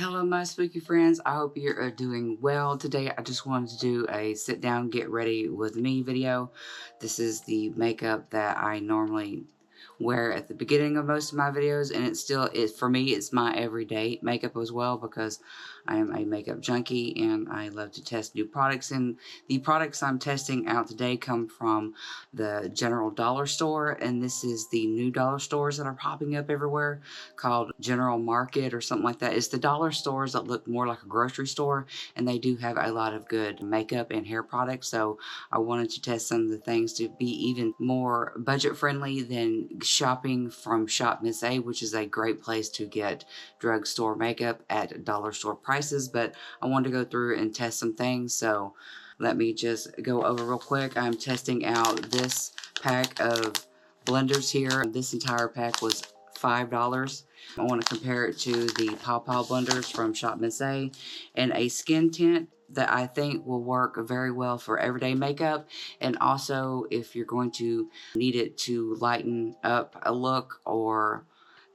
Hello my spooky friends, I hope you are doing well. Today I just wanted to do a sit down get ready with me video. This is the makeup that I normally wear at the beginning of most of my videos, and for me it's my everyday makeup as well, because I am a makeup junkie and I love to test new products, and the products I'm testing out today come from the general dollar store, and this is the new dollar stores that are popping up everywhere called General Market or something like that. It's the dollar stores that look more like a grocery store, and they do have a lot of good makeup and hair products, so I wanted to test some of the things to be even more budget friendly than shopping from Shop Miss A, which is a great place to get drugstore makeup at dollar store prices. But I wanted to go through and test some things, so let me just go over real quick. I'm testing out this pack of blenders here. This entire pack was $5. I want to compare it to the Pow Pow blenders from Shop Miss A, and a skin tint that I think will work very well for everyday makeup, and also if you're going to need it to lighten up a look or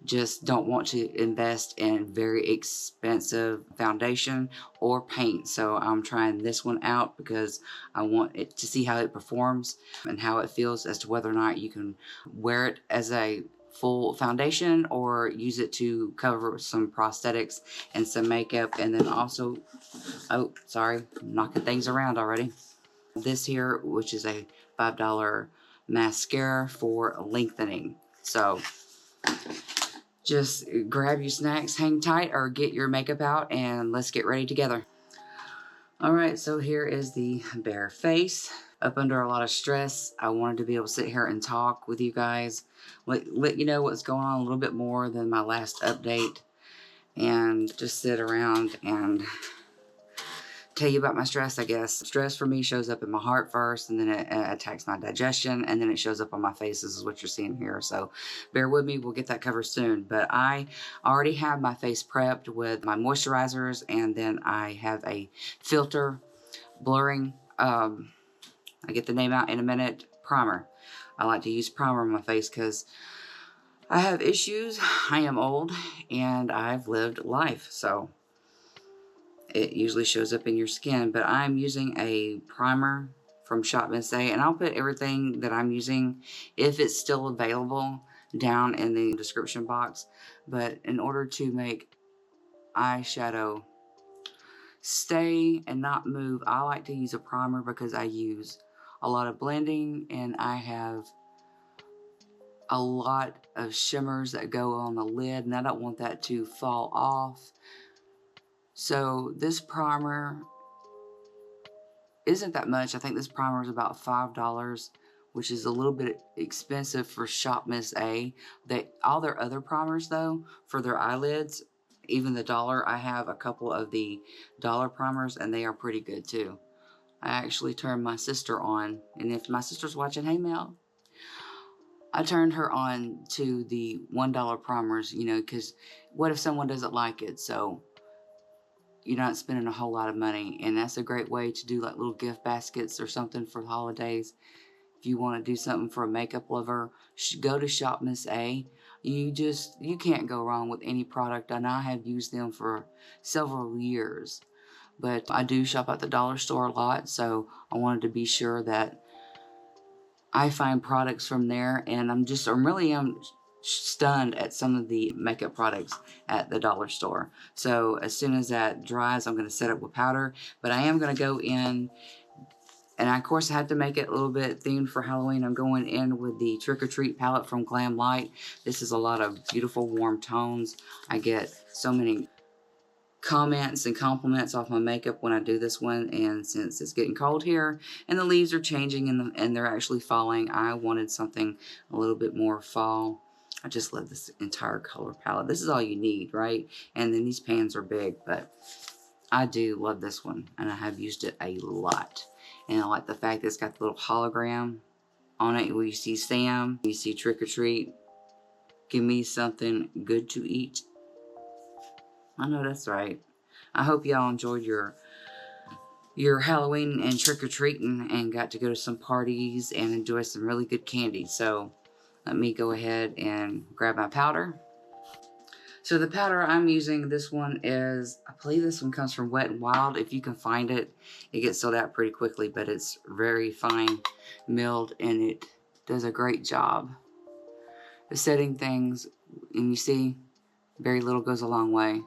just don't want to invest in very expensive foundation or paint. So I'm trying this one out because I want it to see how it performs and how it feels as to whether or not you can wear it as a full foundation or use it to cover some prosthetics and some makeup. And then also, oh sorry, I'm knocking things around already. This here, which is a $5 mascara for lengthening. So just grab your snacks, hang tight, or get your makeup out, and let's get ready together. Alright, so here is the bare face. Up under a lot of stress, I wanted to be able to sit here and talk with you guys, let you know what's going on a little bit more than my last update, and just sit around and tell you about my stress, I guess. Stress for me shows up in my heart first, and then it attacks my digestion, and then it shows up on my face. This is what you're seeing here, so bear with me. We'll get that covered soon. But I already have my face prepped with my moisturizers, and then I have a filter blurring, I get the name out in a minute, primer. I like to use primer on my face because I have issues. I am old, and I've lived life, so it usually shows up in your skin. But I'm using a primer from Shop Miss A, and I'll put everything that I'm using, if it's still available, down in the description box. But in order to make eyeshadow stay and not move, I like to use a primer because I use a lot of blending, and I have a lot of shimmers that go on the lid, and I don't want that to fall off. So this primer isn't that much. I think this primer is about $5, which is a little bit expensive for Shop Miss A. All their other primers, though, for their eyelids, even the dollar, I have a couple of the dollar primers, and they are pretty good too. I actually turned my sister on, and if my sister's watching, hey Mel, I turned her on to the $1 primers, you know, because what if someone doesn't like it? So you're not spending a whole lot of money, and that's a great way to do like little gift baskets or something for the holidays. If you want to do something for a makeup lover, go to Shop Miss A. You can't go wrong with any product, and I have used them for several years. But I do shop at the dollar store a lot, so I wanted to be sure that I find products from there, and I'm really stunned at some of the makeup products at the dollar store. So as soon as that dries, I'm going to set it with powder, but I am going to go in, and I, of course, I had to make it a little bit themed for Halloween. I'm going in with the Trick or Treat palette from Glamlite. This is a lot of beautiful warm tones. I get so many comments and compliments off my makeup when I do this one, and since it's getting cold here and the leaves are changing and they're actually falling, I wanted something a little bit more fall. I just love this entire color palette. This is all you need, right? And then these pans are big, but I do love this one, and I have used it a lot. And I like the fact that it's got the little hologram on it where you see Sam, you see Trick or Treat. Give me something good to eat. I know that's right. I hope y'all enjoyed your Halloween and trick-or-treating and got to go to some parties and enjoy some really good candy. So let me go ahead and grab my powder. So the powder I'm using, this one is, I believe this one comes from Wet n Wild. If you can find it, it gets sold out pretty quickly, but it's very fine milled and it does a great job of setting things. And you see, very little goes a long way.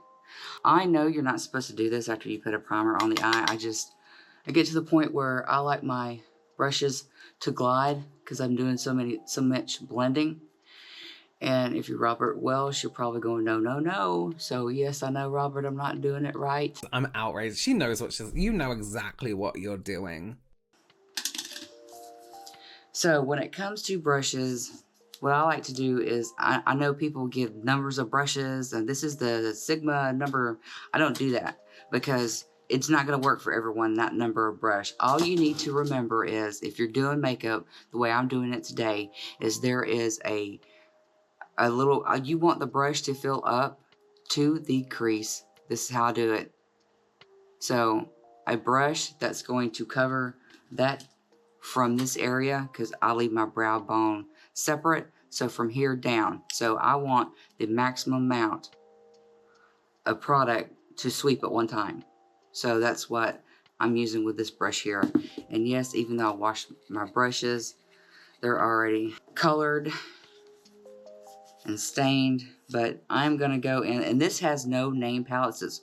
I know you're not supposed to do this after you put a primer on the eye. I get to the point where I like my brushes to glide because I'm doing so much blending. And if you're Robert Welsh, you're probably going, no, no, no. So yes, I know, Robert, I'm not doing it right. I'm outraged. She knows what she's, you know exactly what you're doing. So when it comes to brushes, what I like to do is, I know people give numbers of brushes and this is the Sigma number. I don't do that because it's not going to work for everyone, that number of brush. All you need to remember is if you're doing makeup the way I'm doing it today, is there is a little, you want the brush to fill up to the crease. This is how I do it. So a brush that's going to cover that from this area, because I leave my brow bone separate, so from here down. So I want the maximum amount of product to sweep at one time. So that's what I'm using with this brush here. And yes, even though I washed my brushes, they're already colored and stained, but I'm gonna go in, and this has no name palettes, it's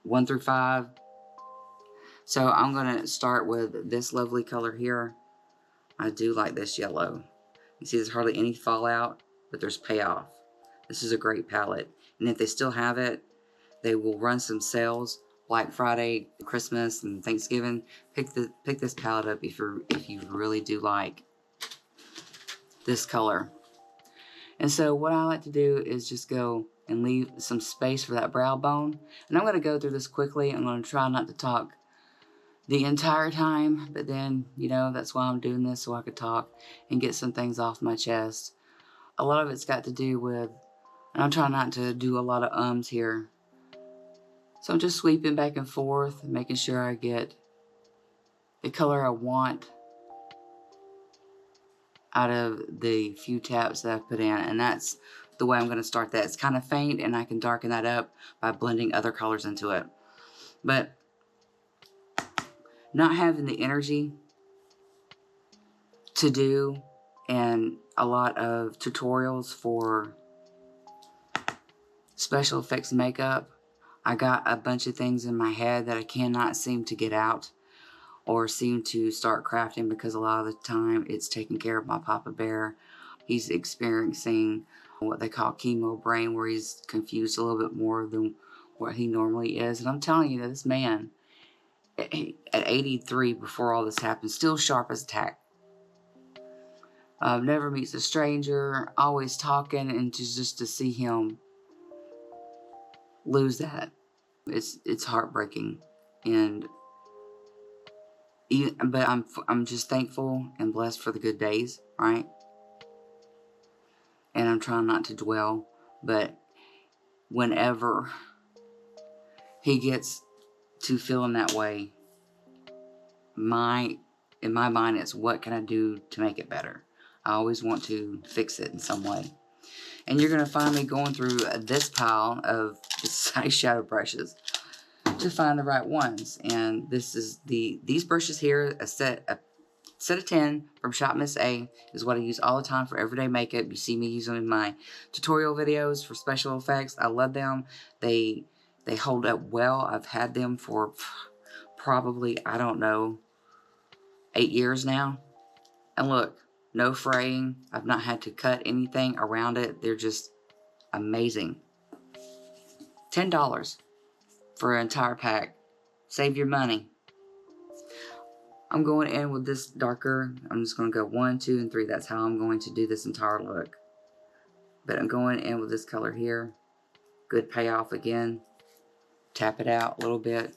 1 through 5. So I'm gonna start with this lovely color here. I do like this yellow. You see there's hardly any fallout, but there's payoff. This is a great palette. And if they still have it, they will run some sales, Black Friday, Christmas, and Thanksgiving. Pick this palette up if you really do like this color. And so what I like to do is just go and leave some space for that brow bone. And I'm going to go through this quickly. I'm going to try not to talk the entire time, but then, you know, that's why I'm doing this, so I could talk and get some things off my chest. A lot of it's got to do with, and I'm trying not to do a lot of ums here. So I'm just sweeping back and forth, making sure I get the color I want out of the few taps that I've put in, and that's the way I'm going to start that. It's kind of faint, and I can darken that up by blending other colors into it. But not having the energy to do and a lot of tutorials for special effects makeup, I got a bunch of things in my head that I cannot seem to get out or seem to start crafting, because a lot of the time it's taking care of my Papa Bear. He's experiencing what they call chemo brain, where he's confused a little bit more than what he normally is. And I'm telling you, this man, at 83, before all this happened, still sharp as a tack. Never meets a stranger, always talking, and just to see him lose that, it's heartbreaking. And but I'm just thankful and blessed for the good days, right? And I'm trying not to dwell, but whenever he gets to feeling that way, in my mind, it's what can I do to make it better? I always want to fix it in some way. And you're going to find me going through this pile of eyeshadow brushes to find the right ones. And this is these brushes here, a set of 10 from Shop Miss A is what I use all the time for everyday makeup. You see me use them in my tutorial videos for special effects. I love them. They hold up well. I've had them for probably, I don't know, 8 years now. And look, no fraying. I've not had to cut anything around it. They're just amazing. $10 for an entire pack. Save your money. I'm going in with this darker. I'm just going to go 1, 2, and 3. That's how I'm going to do this entire look. But I'm going in with this color here. Good payoff again. Tap it out a little bit.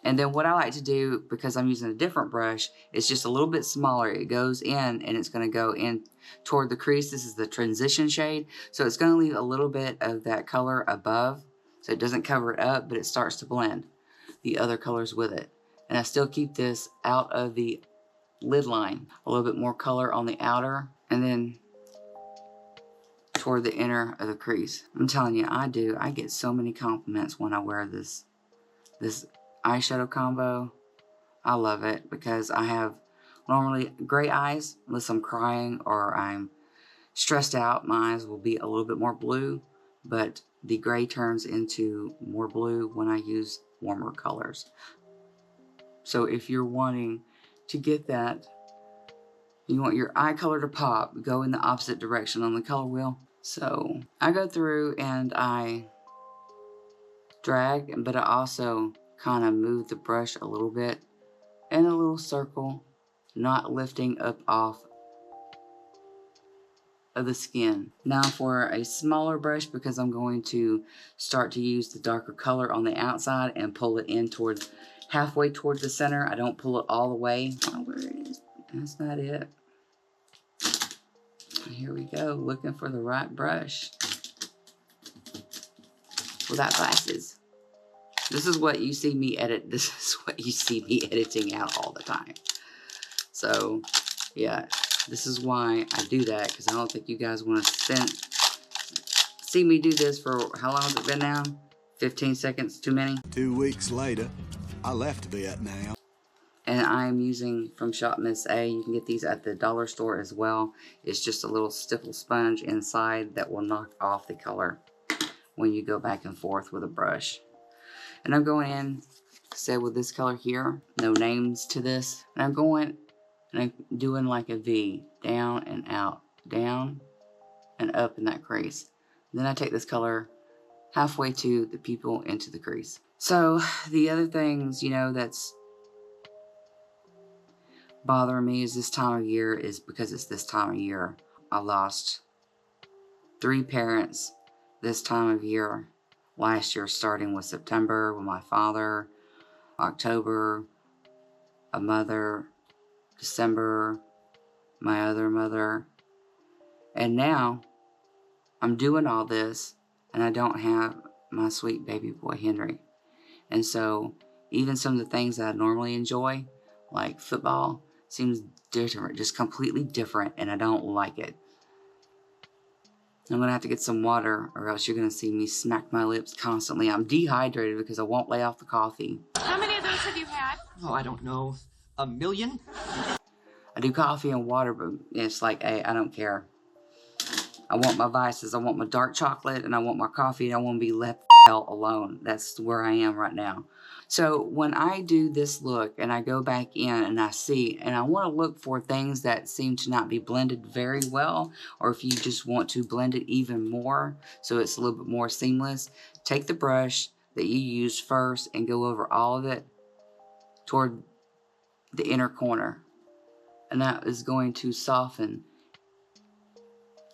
And then what I like to do, because I'm using a different brush, it's just a little bit smaller. It goes in and it's going to go in toward the crease. This is the transition shade. So it's going to leave a little bit of that color above. So it doesn't cover it up, but it starts to blend the other colors with it. And I still keep this out of the lid line. A little bit more color on the outer. And then toward the inner of the crease. I'm telling you, I do. I get so many compliments when I wear this eyeshadow combo. I love it because I have normally gray eyes unless I'm crying or I'm stressed out. My eyes will be a little bit more blue, but the gray turns into more blue when I use warmer colors. So if you're wanting to get that, you want your eye color to pop, go in the opposite direction on the color wheel. So I go through and I drag, but I also kind of move the brush a little bit in a little circle, not lifting up off of the skin. Now for a smaller brush, because I'm going to start to use the darker color on the outside and pull it in towards halfway towards the center. I don't pull it all the way. Oh, where it is. That's not it. Here we go, looking for the right brush without glasses. This is what you see me edit. This is what you see me editing out all the time. So, yeah, this is why I do that, because I don't think you guys want to see me do this for, how long has it been now? 15 seconds too many? 2 weeks later, I left Vietnam. And I'm using from Shop Miss A. You can get these at the dollar store as well. It's just a little stipple sponge inside that will knock off the color when you go back and forth with a brush. And I'm going in, say with this color here, no names to this. And I'm going and I'm doing like a V, down and out, down and up in that crease. Then I take this color halfway to the pupil into the crease. So the other things, you know, that's bothering me is this time of year is because it's this time of year. I lost 3 parents this time of year. Last year, starting with September with my father, October, a mother, December, my other mother. And now I'm doing all this and I don't have my sweet baby boy Henry. And so even some of the things that I normally enjoy, like football, seems different, just completely different, and I don't like it. I'm gonna have to get some water or else you're gonna see me smack my lips constantly. I'm dehydrated because I won't lay off the coffee. How many of those have you had? Oh, I don't know. 1 million? I do coffee and water, but it's like, hey, I don't care. I want my vices. I want my dark chocolate and I want my coffee and I want to be left alone. That's where I am right now. So when I do this look and I go back in and I see, and I want to look for things that seem to not be blended very well, or if you just want to blend it even more so it's a little bit more seamless, take the brush that you used first and go over all of it toward the inner corner. And that is going to soften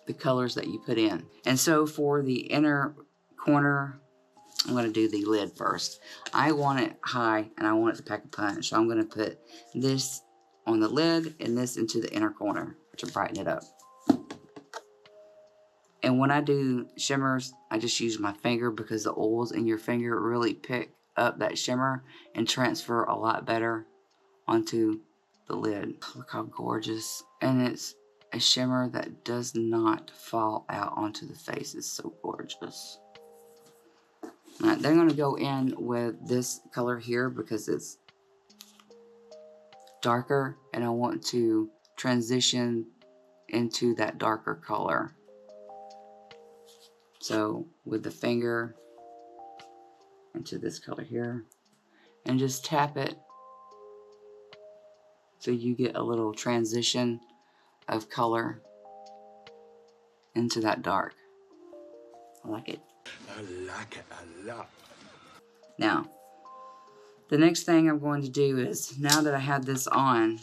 the colors that you put in. And so for the inner corner, I'm going to do the lid first. I want it high and I want it to pack a punch. So I'm going to put this on the lid and this into the inner corner to brighten it up. And when I do shimmers, I just use my finger because the oils in your finger really pick up that shimmer and transfer a lot better onto the lid. Look how gorgeous. And it's a shimmer that does not fall out onto the face. It's so gorgeous. Alright, then I'm going to go in with this color here because it's darker and I want to transition into that darker color. So with the finger into this color here and just tap it so you get a little transition of color into that dark. I like it. I like it a lot. Now, the next thing I'm going to do is, now that I have this on,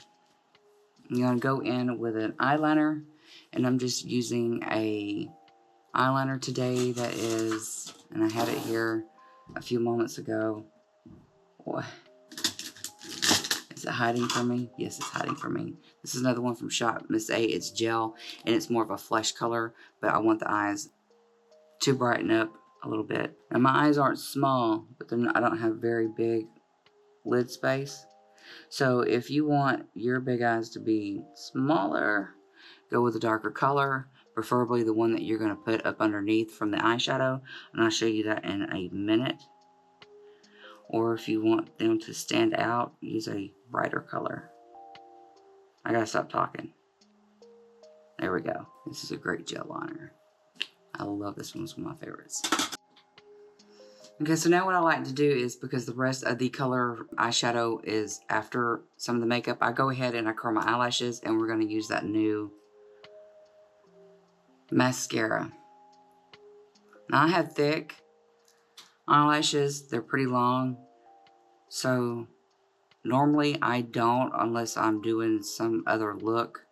I'm going to go in with an eyeliner, and I'm just using a eyeliner today that is, and I had it here a few moments ago. What? Is it hiding from me? Yes, it's hiding from me. This is another one from Shop Miss A. It's gel, and it's more of a flesh color, but I want the eyes to brighten up a little bit. And my eyes aren't small, but I don't have very big lid space. So if you want your big eyes to be smaller, go with a darker color. preferably the one that you're going to put up underneath from the eyeshadow, and I'll show you that in a minute. Or if you want them to stand out, use a brighter color. I gotta stop talking. There we go. This is a great gel liner. I love this one. It's one of my favorites. Okay, so now what I like to do is, because the rest of the color eyeshadow is after some of the makeup, I go ahead and I curl my eyelashes, and we're going to use that new mascara. Now I have thick eyelashes. They're pretty long. So normally I don't, unless I'm doing some other look,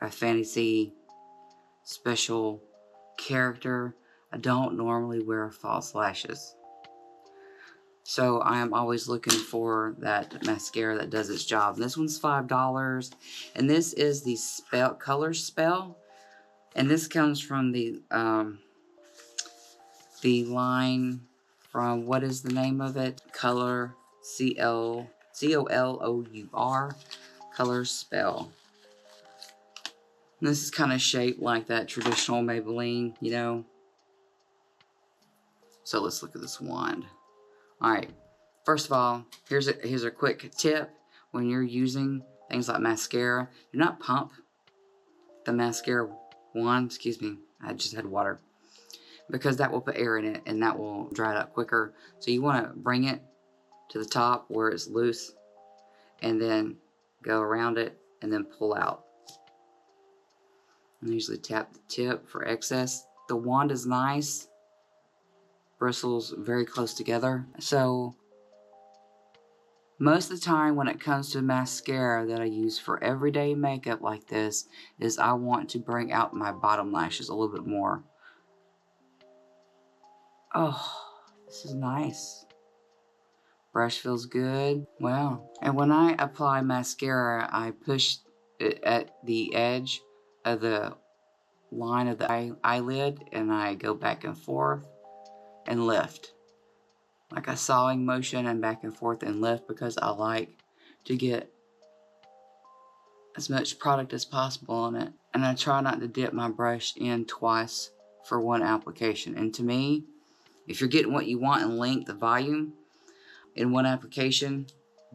a fantasy special character. I don't normally wear false lashes. So I am always looking for that mascara that does its job. And this one's $5. And this is the Color Spell. And this comes from the line from, what is the name of it? Color, C-O-L-O-U-R. Color Spell. And this is kind of shaped like that traditional Maybelline, you know. So let's look at this wand. Alright, first of all, here's a quick tip. When you're using things like mascara, do not pump the mascara wand. Excuse me, I just had water. Because that will put air in it and that will dry it up quicker. So you want to bring it to the top where it's loose and then go around it and then pull out. And usually tap the tip for excess. The wand is nice. Bristles very close together. So most of the time when it comes to mascara that I use for everyday makeup like this, is I want to bring out my bottom lashes a little bit more. Oh, this is nice. Brush feels good. Wow. And when I apply mascara, I push it at the edge of the line of the eyelid, and I go back and forth and lift. Like a sawing motion, and back and forth and lift, because I like to get as much product as possible on it. And I try not to dip my brush in twice for one application. And to me, if you're getting what you want in length of volume in one application,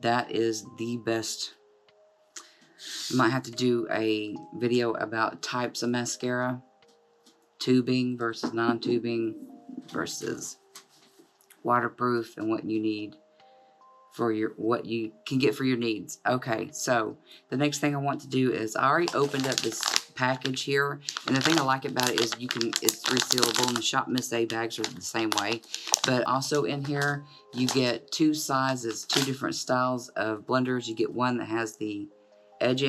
that is the best. I might have to do a video about types of mascara. Tubing versus non-tubing versus waterproof, and what you need for what you can get for your needs. Okay, so the next thing I want to do is, I already opened up this package here, and the thing I like about it is it's resealable, and the Shop Miss A bags are the same way. But also in here you get two sizes, two different styles of blenders. You get one that has the edge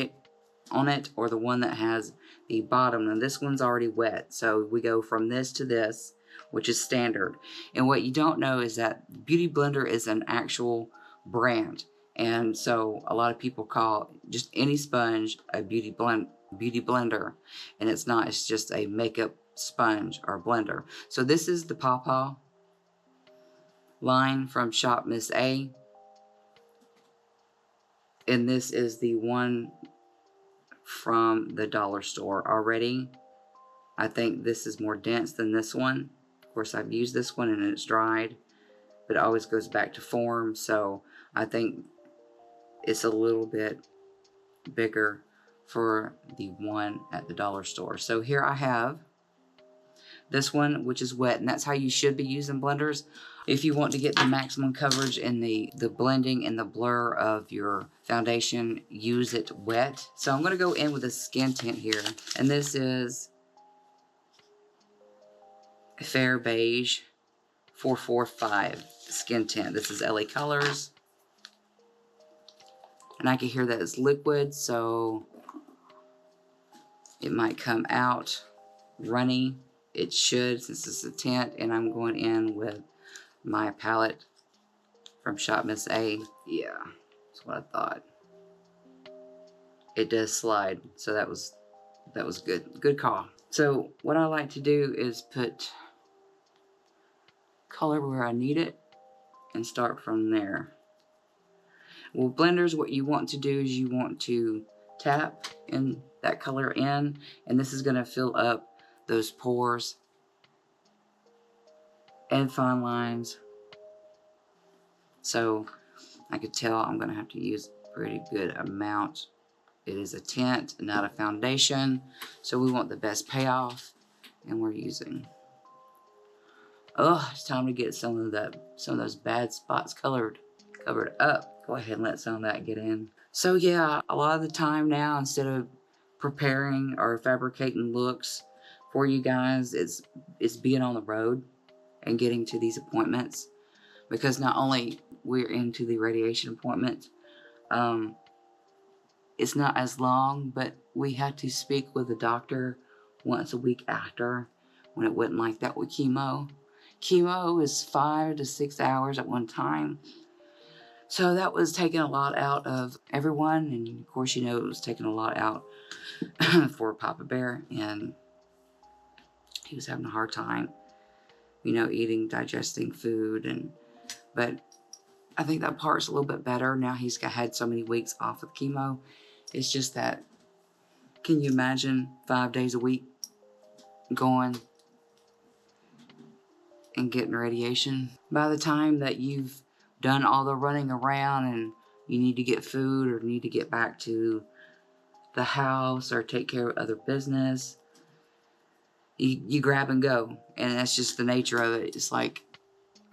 on it, or the one that has the bottom. And this one's already wet, so we go from this to this, which is standard. And what you don't know is that Beauty Blender is an actual brand, and so a lot of people call just any sponge a beauty blender, and it's not. It's just a makeup sponge or blender. So this is the Pawpaw line from Shop Miss A, and this is the one from the dollar store already. I think this is more dense than this one. Of course, I've used this one and it's dried, but it always goes back to form, so I think it's a little bit bigger for the one at the dollar store. So here I have this one, which is wet, and that's how you should be using blenders. If you want to get the maximum coverage in the blending and the blur of your foundation, use it wet. So I'm going to go in with a skin tint here, and this is Fair Beige 445 skin tint. This is LA Colors, and I can hear that it's liquid, so it might come out runny. It should, since it's a tint. And I'm going in with my palette from Shop Miss A. Yeah, that's what I thought. It does slide, so that was good call. So what I like to do is put color where I need it and start from there. Well, blenders, what you want to do is you want to tap in that color in, and this is going to fill up those pores and fine lines. So I could tell I'm going to have to use a pretty good amount. It is a tint, not a foundation, so we want the best payoff, and we're using. Oh, it's time to get some of those bad spots covered up. Go ahead and let some of that get in. So yeah, a lot of the time now, instead of preparing or fabricating looks for you guys, it's being on the road and getting to these appointments, because not only we're into the radiation appointment, it's not as long, but we had to speak with the doctor once a week after, when it wasn't like that with chemo. Chemo is 5 to 6 hours at one time. So that was taking a lot out of everyone. And of course, you know, it was taking a lot out for Papa Bear. And he was having a hard time, you know, eating, digesting food. But I think that part's a little bit better. Now he's had so many weeks off of chemo. It's just that, can you imagine 5 days a week going and getting radiation? By the time that you've done all the running around and you need to get food or need to get back to the house or take care of other business, you grab and go. And that's just the nature of it. It's like,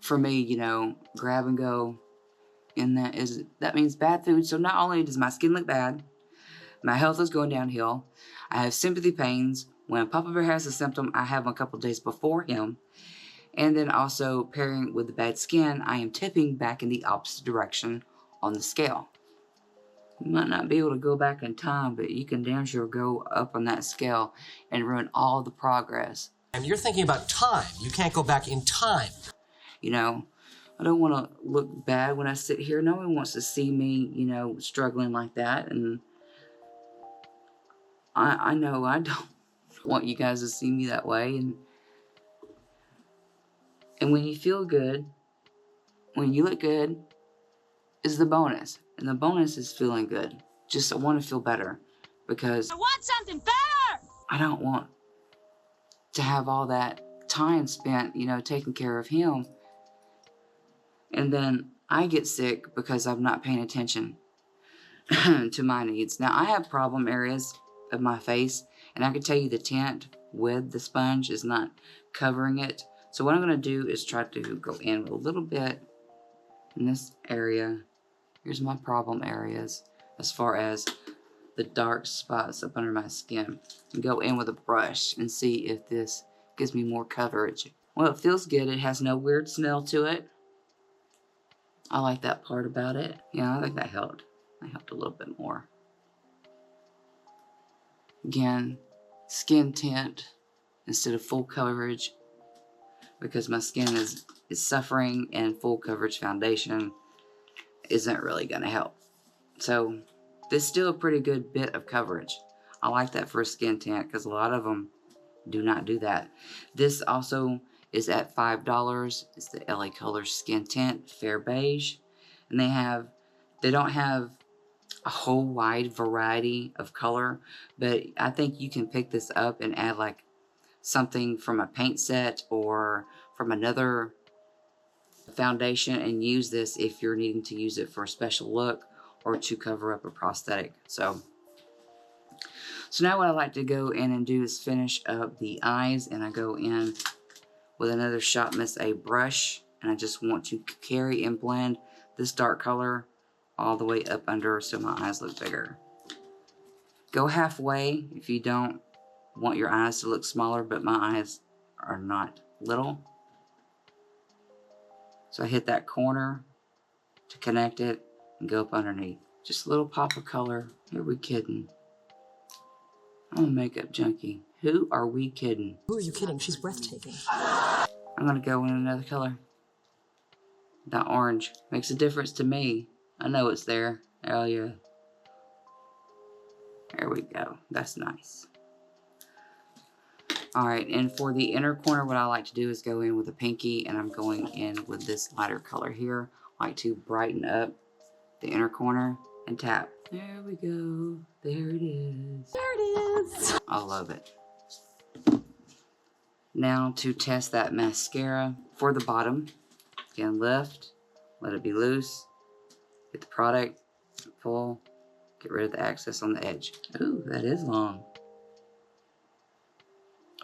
for me, you know, grab and go. And that means bad food. So not only does my skin look bad, my health is going downhill. I have sympathy pains. When Papa Bear has a symptom, I have them a couple days before him. And then also, pairing with the bad skin, I am tipping back in the opposite direction on the scale. You might not be able to go back in time, but you can damn sure go up on that scale and ruin all the progress. And you're thinking about time. You can't go back in time. You know, I don't want to look bad when I sit here. No one wants to see me, you know, struggling like that. And I know I don't want you guys to see me that way. And when you feel good, when you look good, is the bonus. And the bonus is feeling good. Just I want to feel better, because I want something better! I don't want to have all that time spent, you know, taking care of him. And then I get sick because I'm not paying attention to my needs. Now, I have problem areas of my face, and I can tell you the tint with the sponge is not covering it. So what I'm going to do is try to go in with a little bit in this area. Here's my problem areas as far as the dark spots up under my skin. And go in with a brush and see if this gives me more coverage. Well, it feels good. It has no weird smell to it. I like that part about it. Yeah, I think that helped. That helped a little bit more. Again, skin tint instead of full coverage, because my skin is suffering, and full coverage foundation isn't really going to help. So this is still a pretty good bit of coverage. I like that for a skin tint, because a lot of them do not do that. This also is at $5. It's the LA Colors Skin Tint Fair Beige. And they don't have a whole wide variety of color, but I think you can pick this up and add like something from a paint set or from another foundation and use this if you're needing to use it for a special look or to cover up a prosthetic. So now what I like to go in and do is finish up the eyes, and I go in with another Shop Miss A brush, and I just want to carry and blend this dark color all the way up under so my eyes look bigger. Go halfway if you don't want your eyes to look smaller, but my eyes are not little. So I hit that corner to connect it and go up underneath. Just a little pop of color. Who are we kidding? I'm a makeup junkie. Who are we kidding? Who are you kidding? She's breathtaking. I'm gonna go in another color. That orange makes a difference to me. I know it's there. Oh yeah. There we go. That's nice. Alright, and for the inner corner, what I like to do is go in with a pinky, and I'm going in with this lighter color here. I like to brighten up the inner corner and tap. There we go. There it is. There it is! I love it. Now to test that mascara for the bottom. Again, lift, let it be loose, get the product, pull, get rid of the excess on the edge. Ooh, that is long.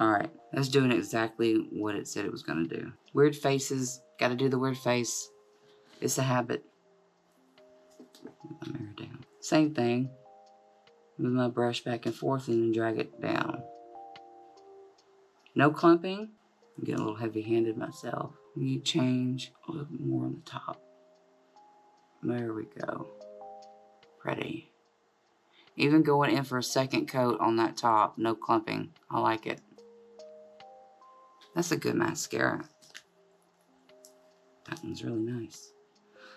Alright, that's doing exactly what it said it was going to do. Weird faces, gotta do the weird face. It's a habit. Move my mirror down. Same thing. Move my brush back and forth and then drag it down. No clumping. I'm getting a little heavy-handed myself. Need change a little bit more on the top. There we go. Pretty. Even going in for a second coat on that top, no clumping. I like it. That's a good mascara. That one's really nice.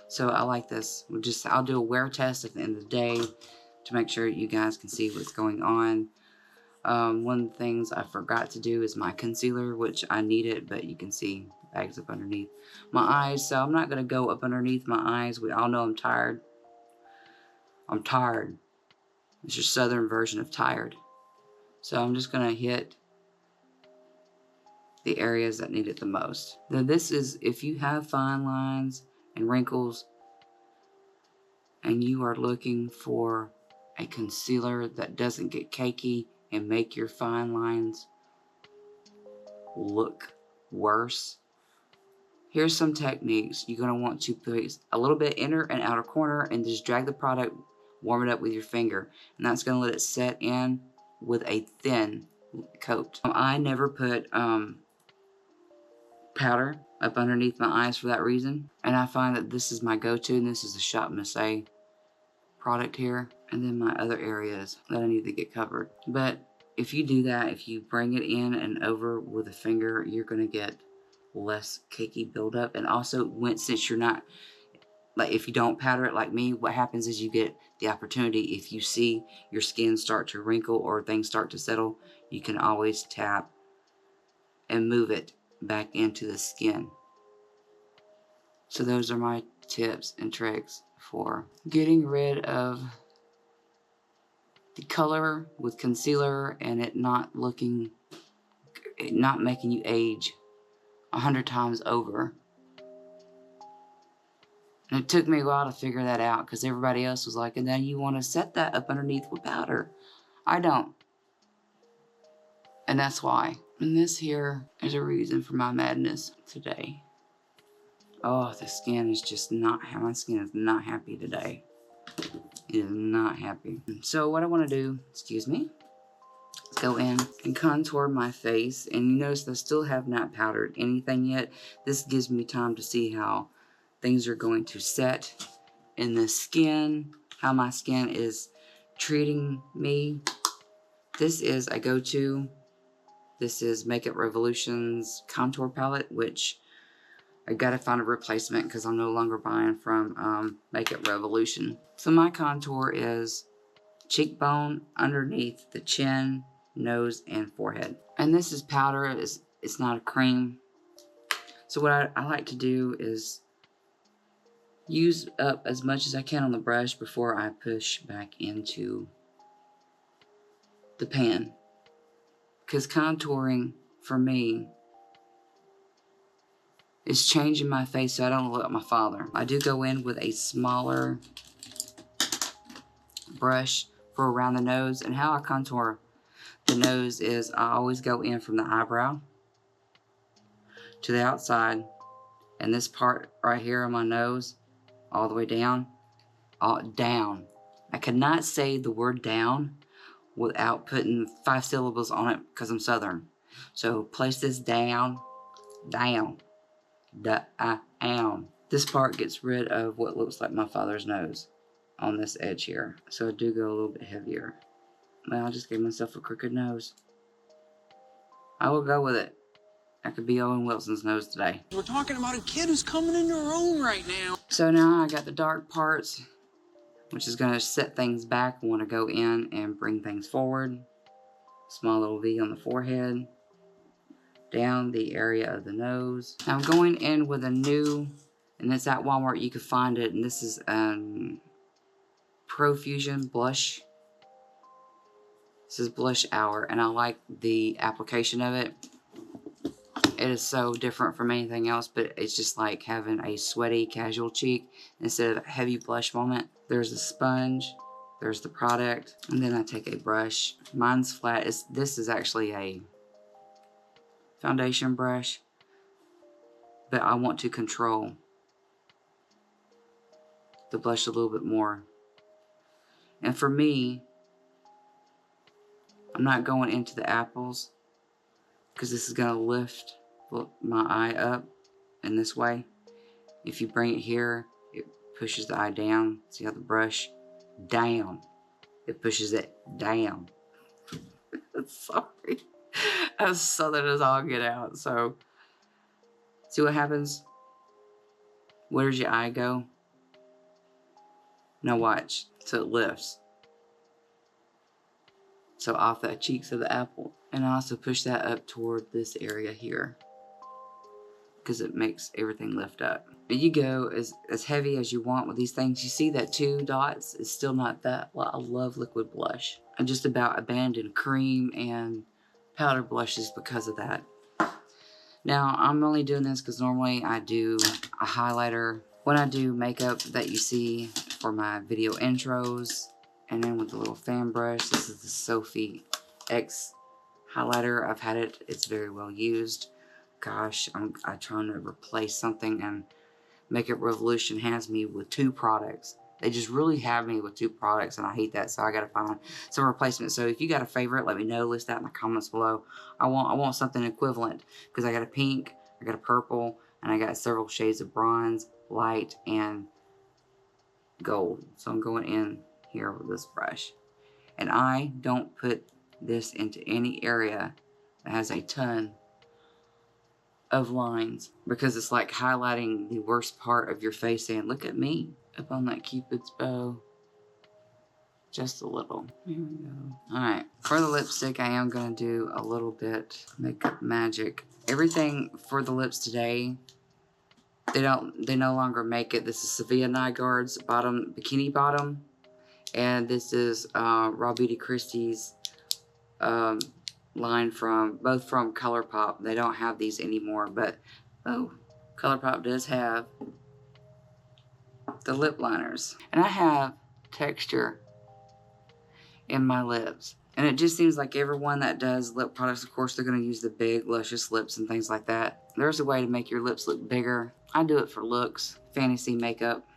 So I like this. I'll do a wear test at the end of the day to make sure you guys can see what's going on. One of the things I forgot to do is my concealer, which I need it, but you can see bags up underneath my eyes. So I'm not going to go up underneath my eyes. We all know I'm tired. I'm tired. It's your southern version of tired. So I'm just going to hit the areas that need it the most. Now this is if you have fine lines and wrinkles and you are looking for a concealer that doesn't get cakey and make your fine lines look worse. Here's some techniques. You're going to want to place a little bit inner and outer corner and just drag the product, warm it up with your finger. And that's going to let it set in with a thin coat. I never put powder up underneath my eyes for that reason. And I find that this is my go-to, and this is the Shop Miss A product here. And then my other areas that I need to get covered. But if you do that, if you bring it in and over with a finger, you're going to get less cakey buildup. And also, since you're not, like if you don't powder it like me, what happens is you get the opportunity, if you see your skin start to wrinkle or things start to settle, you can always tap and move it back into the skin. So those are my tips and tricks for getting rid of the color with concealer and it not making you age 100 times over. And it took me a while to figure that out because everybody else was like, and then you want to set that up underneath with powder. I don't. And that's why. And this here is a reason for my madness today. Oh, the skin is just not, my skin is not happy today. It is not happy. So what I want to do, excuse me, is go in and contour my face. And you notice I still have not powdered anything yet. This gives me time to see how things are going to set in the skin, how my skin is treating me. This is a go-to. This is Makeup Revolution's contour palette, which I gotta find a replacement because I'm no longer buying from Makeup Revolution. So my contour is cheekbone underneath the chin, nose, and forehead. And this is powder. It's not a cream. So what I like to do is use up as much as I can on the brush before I push back into the pan. Because contouring, for me, is changing my face so I don't look like my father. I do go in with a smaller brush for around the nose. And how I contour the nose is I always go in from the eyebrow to the outside. And this part right here on my nose, all the way down. Down. I cannot say the word down without putting 5 syllables on it because I'm Southern. So place this down, down, down. This part gets rid of what looks like my father's nose on this edge here. So I do go a little bit heavier. Well, I just gave myself a crooked nose. I will go with it. I could be Owen Wilson's nose today. We're talking about a kid who's coming into her own right now. So now I got the dark parts, which is going to set things back. I want to go in and bring things forward. Small little V on the forehead. Down the area of the nose. Now I'm going in with a new, and it's at Walmart, you can find it, and this is Profusion blush. This is Blush Hour, and I like the application of it. It is so different from anything else, but it's just like having a sweaty, casual cheek instead of a heavy blush moment. There's a sponge, there's the product, and then I take a brush. Mine's flat. This is actually a foundation brush, but I want to control the blush a little bit more. And for me, I'm not going into the apples because this is going to lift my eye up in this way. If you bring it here, it pushes the eye down. See how the brush down, it pushes it down. Sorry, as southern as I'll get out. So see what happens. Where does your eye go? Now watch. So it lifts. So off the cheeks of the apple. And I also push that up toward this area here, because it makes everything lift up. And you go as heavy as you want with these things. You see that 2 dots is still not that. Well, I love liquid blush. I just about abandoned cream and powder blushes because of that. Now, I'm only doing this because normally I do a highlighter when I do makeup that you see for my video intros. And then with the little fan brush, this is the Sophie X highlighter. I've had it. It's very well used. Gosh, I'm trying to replace something, and Makeup Revolution has me with 2 products. They just really have me with 2 products, and I hate that, so I gotta find some replacement. So if you got a favorite, let me know. List that in the comments below. I want something equivalent, because I got a pink, I got a purple, and I got several shades of bronze, light, and gold. So I'm going in here with this brush. And I don't put this into any area that has a ton of lines, because it's like highlighting the worst part of your face saying, look at me up on that Cupid's bow. Just a little. Here we go. Alright, for the lipstick, I am going to do a little bit Makeup Magic. Everything for the lips today, they no longer make it. This is Sevilla Nygaard's bottom, bikini bottom. And this is Raw Beauty Christie's line both from ColourPop. They don't have these anymore, but ColourPop does have the lip liners. And I have texture in my lips. And it just seems like everyone that does lip products, of course, they're going to use the big, luscious lips and things like that. There's a way to make your lips look bigger. I do it for looks, fantasy makeup.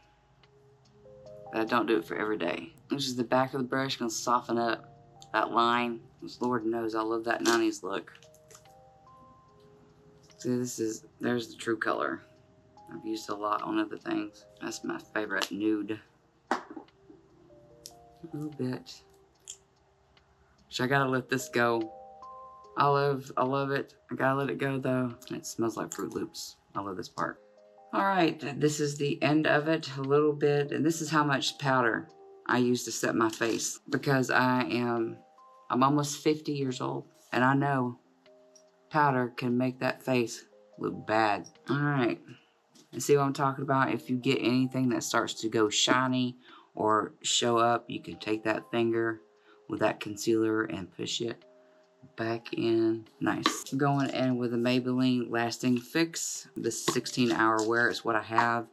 But I don't do it for every day. This is the back of the brush, going to soften up that line. Lord knows I love that 90s look. See, there's the true color. I've used a lot on other things. That's my favorite nude. A little bit. I gotta let this go. I love it. I gotta let it go though. It smells like Fruit Loops. I love this part. Alright, this is the end of it a little bit. And this is how much powder I use to set my face. Because I'm almost 50 years old. And I know powder can make that face look bad. Alright. And see what I'm talking about? If you get anything that starts to go shiny or show up, you can take that finger with that concealer and push it back in. Nice. I'm going in with a Maybelline Lasting Fix. This 16-hour wear is what I have.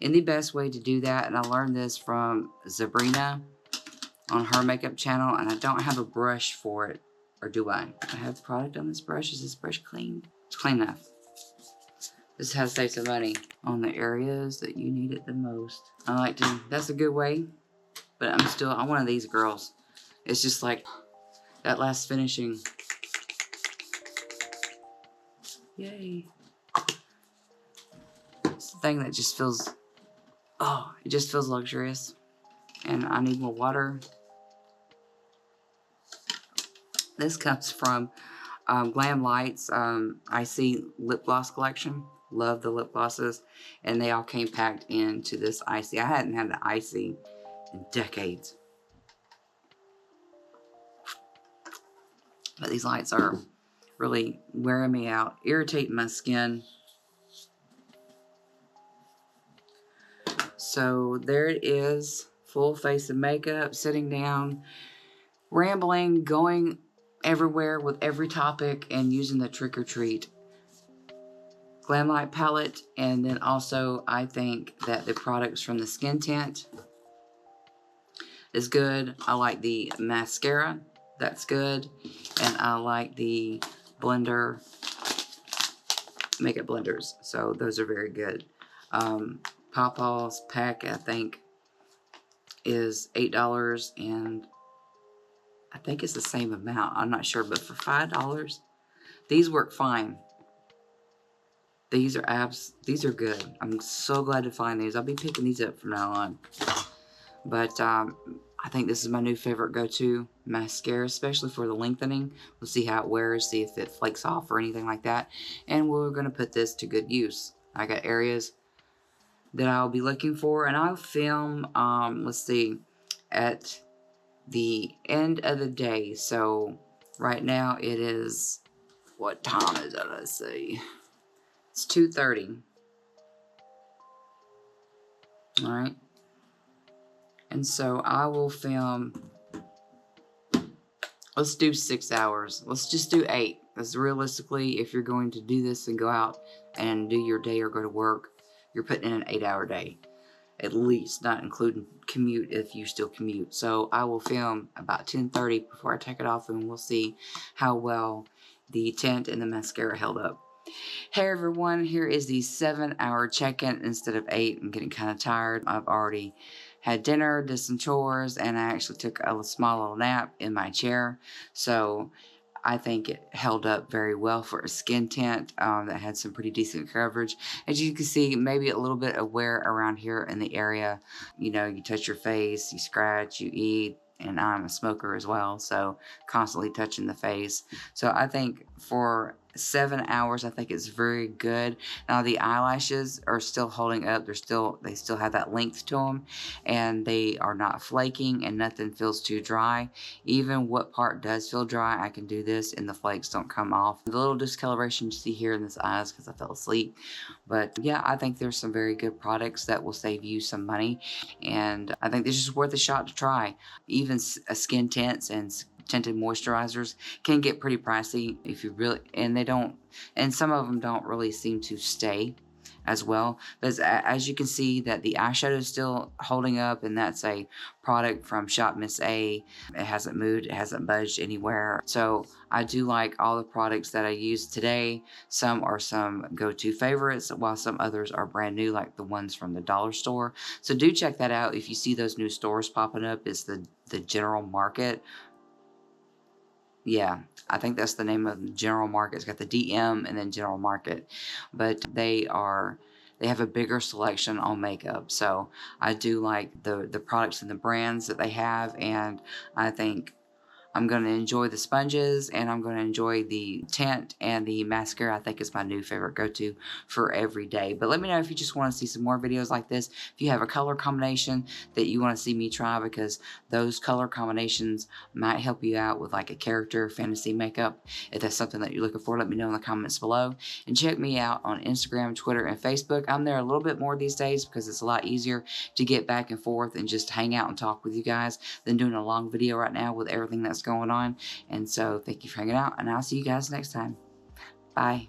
And the best way to do that, and I learned this from Sabrina on her makeup channel, and I don't have a brush for it. Or do I? I have product on this brush. Is this brush clean? It's clean enough. This has to save some money on the areas that you need it the most. That's a good way, but I'm one of these girls. It's just like that last finishing. Yay. It's the thing that just feels, it just feels luxurious. And I need more water. This comes from Glamlite's Icy Lip Gloss collection. Love the lip glosses. And they all came packed into this Icy. I hadn't had the Icy in decades. But these lights are really wearing me out, irritating my skin. So there it is, full face of makeup, sitting down, rambling, going everywhere with every topic, and using the trick or treat Glamlite palette. And then also I think that the products from the Skin Tint is good. I like the mascara. That's good. And I like the blender, makeup blenders. So those are very good. Pawpaw's pack, I think, is $8, and I think it's the same amount. I'm not sure, but for $5, these work fine. These are good. I'm so glad to find these. I'll be picking these up from now on. But I think this is my new favorite go-to mascara, especially for the lengthening. We'll see how it wears, see if it flakes off or anything like that. And we're going to put this to good use. I got areas that I'll be looking for, and I'll film, let's see, at the end of the day. So right now it is, what time is it? Let's see. It's 2:30. All right. And so I will film, let's do 6 hours. Let's just do 8. Because realistically, if you're going to do this and go out and do your day or go to work, you're putting in an 8-hour day. At least, not including commute if you still commute. So I will film about 10:30 before I take it off, and we'll see how well the tint and the mascara held up. Hey everyone, here is the 7-hour check-in instead of 8. I'm getting kind of tired. I've already had dinner, did some chores, and I actually took a small little nap in my chair. So I think it held up very well for a skin tint that had some pretty decent coverage. As you can see, maybe a little bit of wear around here in the area. You know, you touch your face, you scratch, you eat, and I'm a smoker as well, so constantly touching the face. So I think for 7 hours, I think it's very good. Now the eyelashes are still holding up. They still have that length to them, and they are not flaking, and nothing feels too dry. Even what part does feel dry, I can do this and the flakes don't come off. The little discoloration you see here in this eyes because I fell asleep. But yeah, I think there's some very good products that will save you some money, and I think this is worth a shot to try. Even skin tints and tinted moisturizers can get pretty pricey if you really, and some of them don't really seem to stay as well. But as you can see, that the eyeshadow is still holding up, and that's a product from Shop Miss A. It hasn't moved, it hasn't budged anywhere. So I do like all the products that I used today. Some are some go-to favorites, while some others are brand new, like the ones from the dollar store. So do check that out if you see those new stores popping up. It's the General Market. Yeah, I think that's the name of the General Market. It's got the DM and then General Market. But they have a bigger selection on makeup. So I do like the products and the brands that they have, and I think I'm going to enjoy the sponges, and I'm going to enjoy the tint and the mascara. I think is my new favorite go-to for every day. But let me know if you just want to see some more videos like this. If you have a color combination that you want to see me try, because those color combinations might help you out with like a character fantasy makeup. If that's something that you're looking for, let me know in the comments below. And check me out on Instagram, Twitter, and Facebook. I'm there a little bit more these days because it's a lot easier to get back and forth and just hang out and talk with you guys than doing a long video right now with everything that's going on. And so thank you for hanging out, and I'll see you guys next time. Bye.